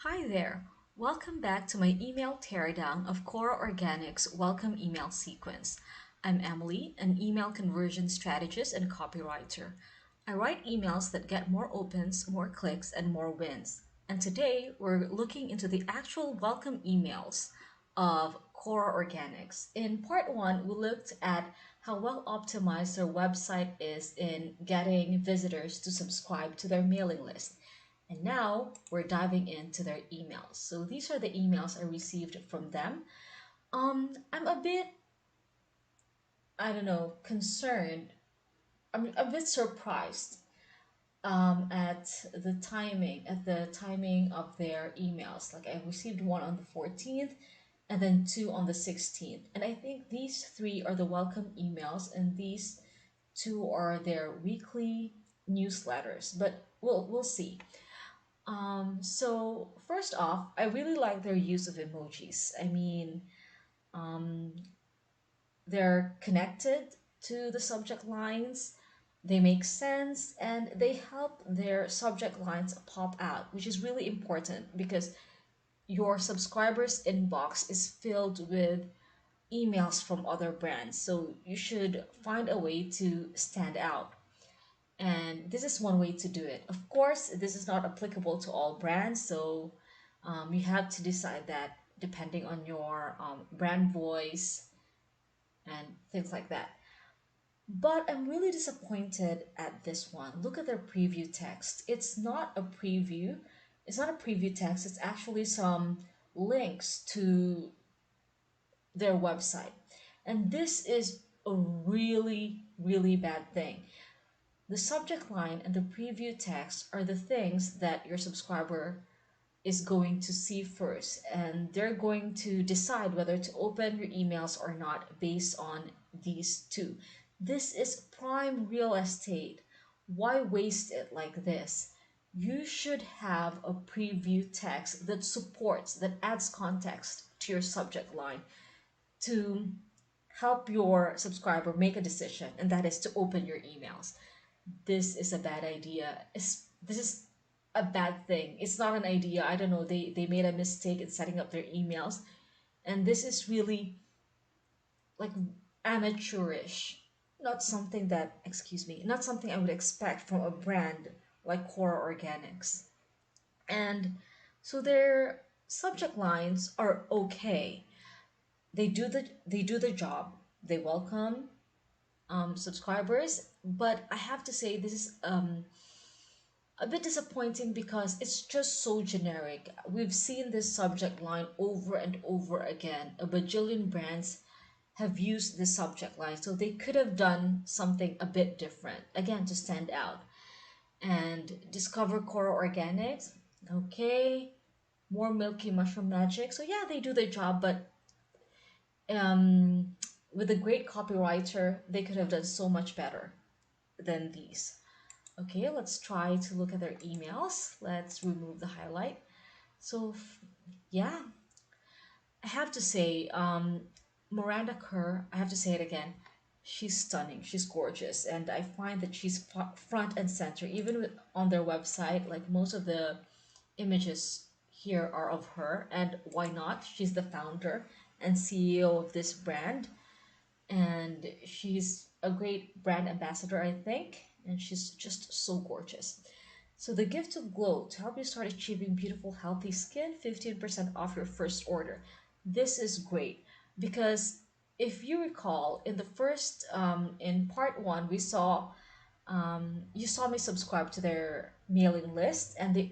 Hi there. Welcome back to my email teardown of Kora Organics welcome email sequence. I'm Emily, an email conversion strategist and copywriter. I write emails that get more opens, more clicks, and more wins. And today we're looking into the actual welcome emails of Kora Organics. In part one, we looked at how well optimized their website is in getting visitors to subscribe to their mailing list. And now we're diving into their emails. So these are the emails I received from them. I'm a bit, I don't know, concerned. I'm a bit surprised at the timing of their emails. Like I received one on the 14th and then two on the 16th. And I think these three are the welcome emails and these two are their weekly newsletters. But we'll see. So first off, I really like their use of emojis. I mean, um, they're connected to the subject lines, they make sense, and they help their subject lines pop out, which is really important because your subscribers' inbox is filled with emails from other brands. So you should find a way to stand out. And this is one way to do it. Of course, this is not applicable to all brands, so you have to decide that depending on your brand voice and things like that. But I'm really disappointed at this one. Look at their preview text. It's not a preview text, it's actually some links to their website. And this is a really, really bad thing. The subject line and the preview text are the things that your subscriber is going to see first, and they're going to decide whether to open your emails or not based on these two. This is prime real estate. Why waste it like this? You should have a preview text that supports, that adds context to your subject line to help your subscriber make a decision, and that is to open your emails. This is a bad idea. This is a bad thing. It's not an idea. I don't know. They made a mistake in setting up their emails, and this is really like amateurish. Not something that, excuse me, not something I would expect from a brand like Kora Organics. And so their subject lines are okay. They do the job. They welcome subscribers, but I have to say this is a bit disappointing because it's just so generic. We've seen this subject line over and over again. A bajillion brands have used this subject line, so they could have done something a bit different, again, to stand out. And discover Kora Organics, okay, more Milky Mushroom Magic. So yeah, they do their job, but um, with a great copywriter, they could have done so much better than these. Okay, let's try to look at their emails. Let's remove the highlight. So, yeah, I have to say, Miranda Kerr, I have to say it again, she's stunning, she's gorgeous, and I find that she's front and center, even on their website. Like most of the images here are of her, and why not? She's the founder and CEO of this brand, and she's a great brand ambassador, I think, and she's just so gorgeous. So the gift of glow to help you start achieving beautiful, healthy skin, 15% off your first order. This is great because if you recall, in part one, we saw you saw me subscribe to their mailing list, and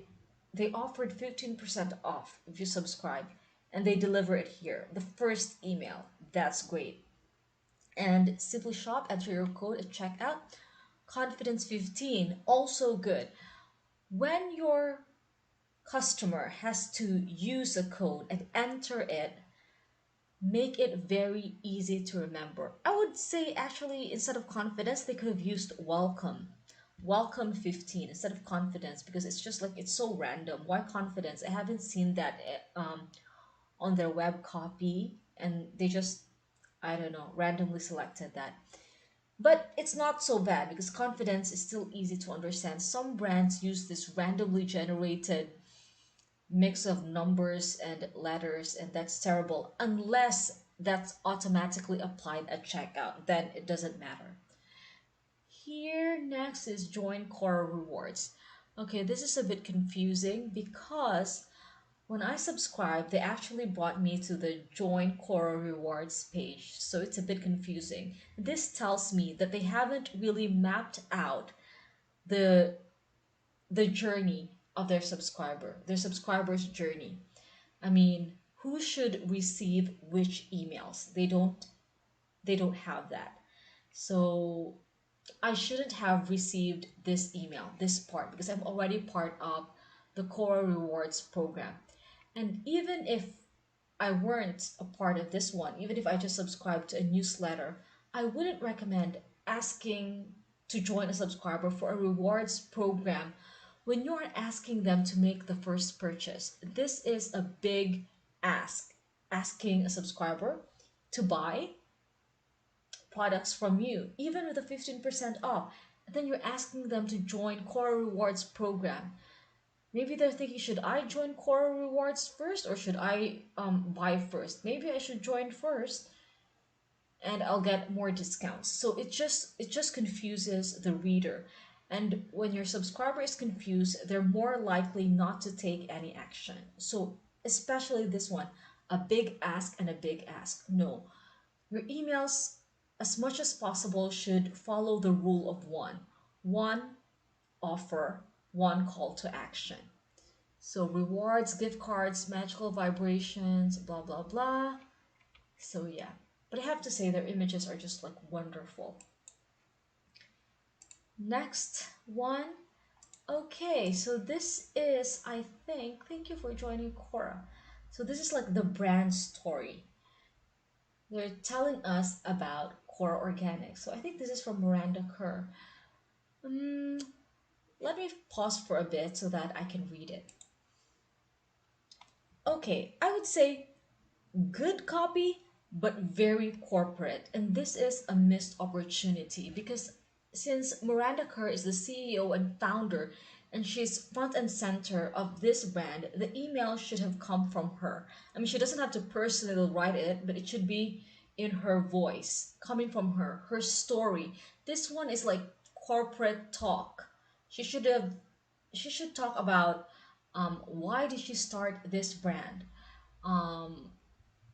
they offered 15% off if you subscribe, and they deliver it here. The first email, that's great. And simply shop, enter your code at checkout. Confidence 15, also good. When your customer has to use a code and enter it, make it very easy to remember. I would say actually instead of confidence, they could have used welcome. Welcome 15 instead of confidence because it's just like it's so random. Why confidence? I haven't seen that on their web copy, and they just, I don't know, randomly selected that. But it's not so bad because confidence is still easy to understand. Some brands use this randomly generated mix of numbers and letters, and that's terrible. Unless that's automatically applied at checkout, then it doesn't matter. Here next is join Kora rewards. Okay, this is a bit confusing because when I subscribed, they actually brought me to the join Kora rewards page. So it's a bit confusing. This tells me that they haven't really mapped out the the journey of their subscriber's journey. I mean, who should receive which emails? They don't have that. So I shouldn't have received this email, this part, because I'm already part of the Core Rewards program. And even if I weren't a part of this one, even if I just subscribed to a newsletter, I wouldn't recommend asking to join a subscriber for a rewards program when you're asking them to make the first purchase. This is a big ask, asking a subscriber to buy products from you, even with a 15% off. And then you're asking them to join Core Rewards program. Maybe they're thinking, should I join Core Rewards first or should I buy first? Maybe I should join first and I'll get more discounts. So it just confuses the reader. And when your subscriber is confused, they're more likely not to take any action. So especially this one, a big ask and a big ask. No, your emails, as much as possible, should follow the rule of one. One offer, one call to action. So rewards, gift cards, magical vibrations, blah blah blah. So yeah. But I have to say their images are just like wonderful. Next one. Okay, so this is, I think, thank you for joining Kora. So this is like the brand story. They're telling us about Kora Organics. So I think this is from Miranda Kerr. Um, Let me pause for a bit so that I can read it. Okay, I would say good copy, but very corporate. And this is a missed opportunity because since Miranda Kerr is the CEO and founder, and she's front and center of this brand, the email should have come from her. I mean, she doesn't have to personally write it, but it should be in her voice, coming from her, her story. This one is like corporate talk. She should have, she should talk about why did she start this brand? Um,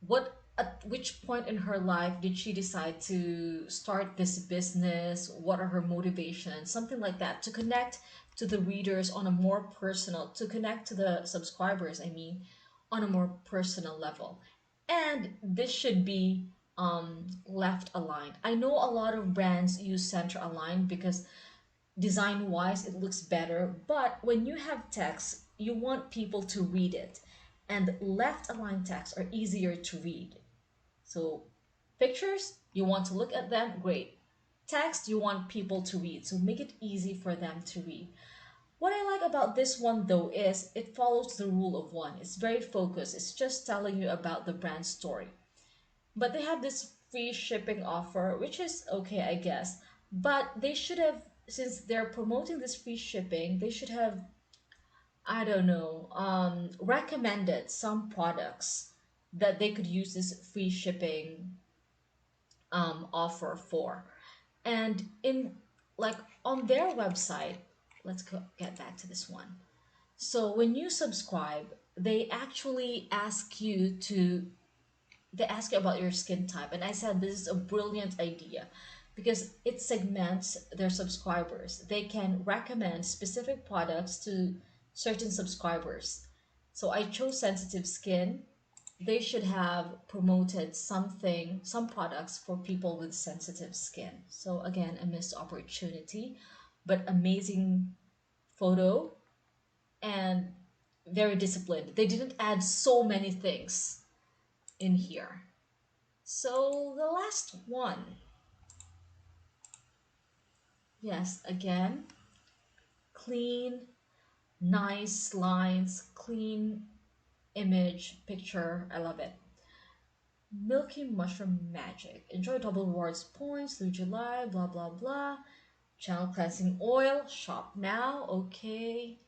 what at which point in her life did she decide to start this business? What are her motivations? Something like that to connect to the readers on a more personal, to connect to the subscribers, I mean, on a more personal level. And this should be left aligned. I know a lot of brands use center aligned because design wise it looks better, but when you have text you want people to read it, and left aligned texts are easier to read. So pictures, you want to look at them, great. Text, you want people to read, so make it easy for them to read. What I like about this one though is it follows the rule of one. It's very focused, it's just telling you about the brand story. But they have this free shipping offer, which is okay, I guess. But they should have, since they're promoting this free shipping, they should have, I don't know, recommended some products that they could use this free shipping offer for. And in like on their website, let's go get back to this one. So when you subscribe, they actually ask you to they ask you about your skin type, and I said this is a brilliant idea because it segments their subscribers. They can recommend specific products to certain subscribers. So I chose sensitive skin. They should have promoted something, some products for people with sensitive skin. So again, a missed opportunity, but amazing photo and very disciplined. They didn't add so many things in here. So the last one, yes, again, clean, nice lines, clean image, picture. I love it. Milky Mushroom Magic. Enjoy double rewards points through July, blah, blah, blah. Channel cleansing oil, shop now, okay.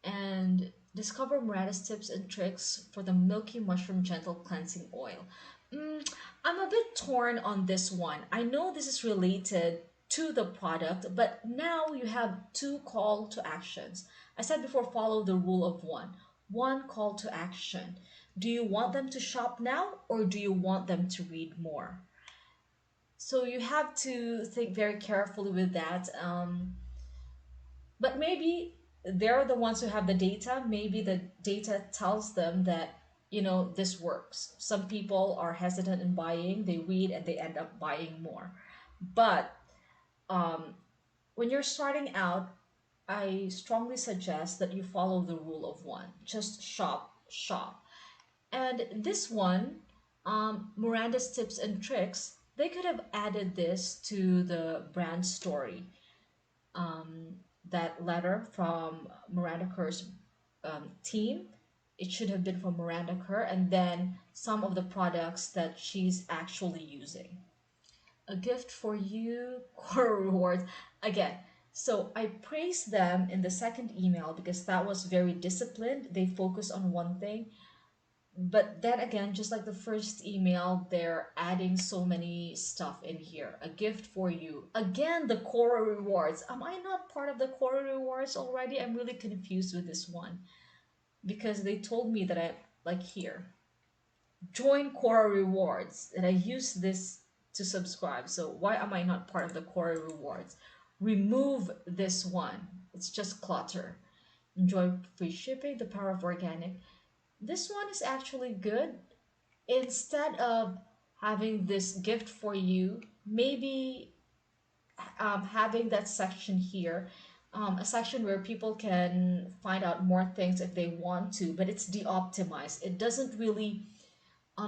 And Discover Miranda's tips and tricks for the Milky Mushroom Gentle Cleansing Oil. Mm, I'm a bit torn on this one. I know this is related to the product, but now you have two call to actions. I said before, follow the rule of one. One call to action. Do you want them to shop now or do you want them to read more? So you have to think very carefully with that. But maybe they're the ones who have the data. Maybe the data tells them that, this works. Some people are hesitant in buying, they read and they end up buying more. But um, when you're starting out, I strongly suggest that you follow the rule of one. Just shop, shop. And this one, Miranda's tips and tricks, they could have added this to the brand story. um, that letter from Miranda Kerr's team. It should have been from Miranda Kerr, and then some of the products that she's actually using. A gift for you, Core Rewards. Again, so I praised them in the second email because that was very disciplined. They focus on one thing. But then again, just like the first email, they're adding so many stuff in here. A gift for you. Again, the Kora rewards. Am I not part of the Kora rewards already? I'm really confused with this one because they told me that I like here. Join Kora rewards and I use this to subscribe. So why am I not part of the Kora rewards? Remove this one. It's just clutter. Enjoy free shipping, the power of organic. This one is actually good. Instead of having this gift for you, maybe having that section here, a section where people can find out more things if they want to, but it's de-optimized. It doesn't really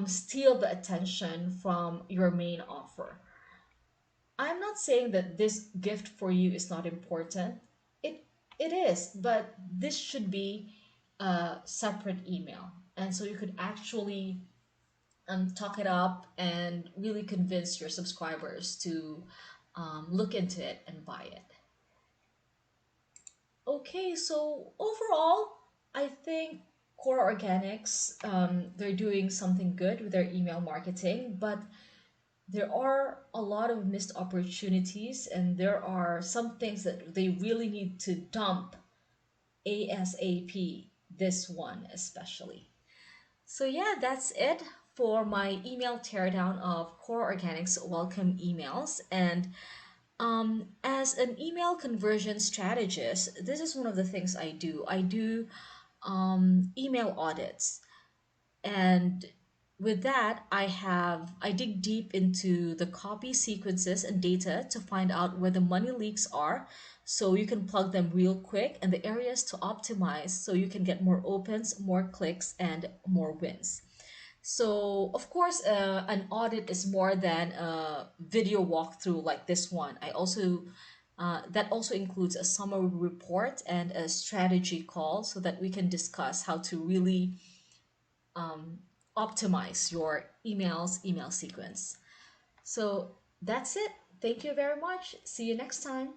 steal the attention from your main offer. I'm not saying that this gift for you is not important. It it is, but this should be a separate email. And so you could actually talk it up and really convince your subscribers to look into it and buy it. Okay, so overall, I think Core Organics, they're doing something good with their email marketing, but there are a lot of missed opportunities and there are some things that they really need to dump ASAP, this one especially. So yeah, that's it for my email teardown of Core Organics welcome emails. And as an email conversion strategist, this is one of the things I do. I do email audits, and with that, I dig deep into the copy sequences and data to find out where the money leaks are so you can plug them real quick and the areas to optimize so you can get more opens, more clicks, and more wins. So, of course, an audit is more than a video walkthrough like this one. That also includes a summary report and a strategy call so that we can discuss how to really um, optimize your email sequence. So that's it. Thank you very much. See you next time.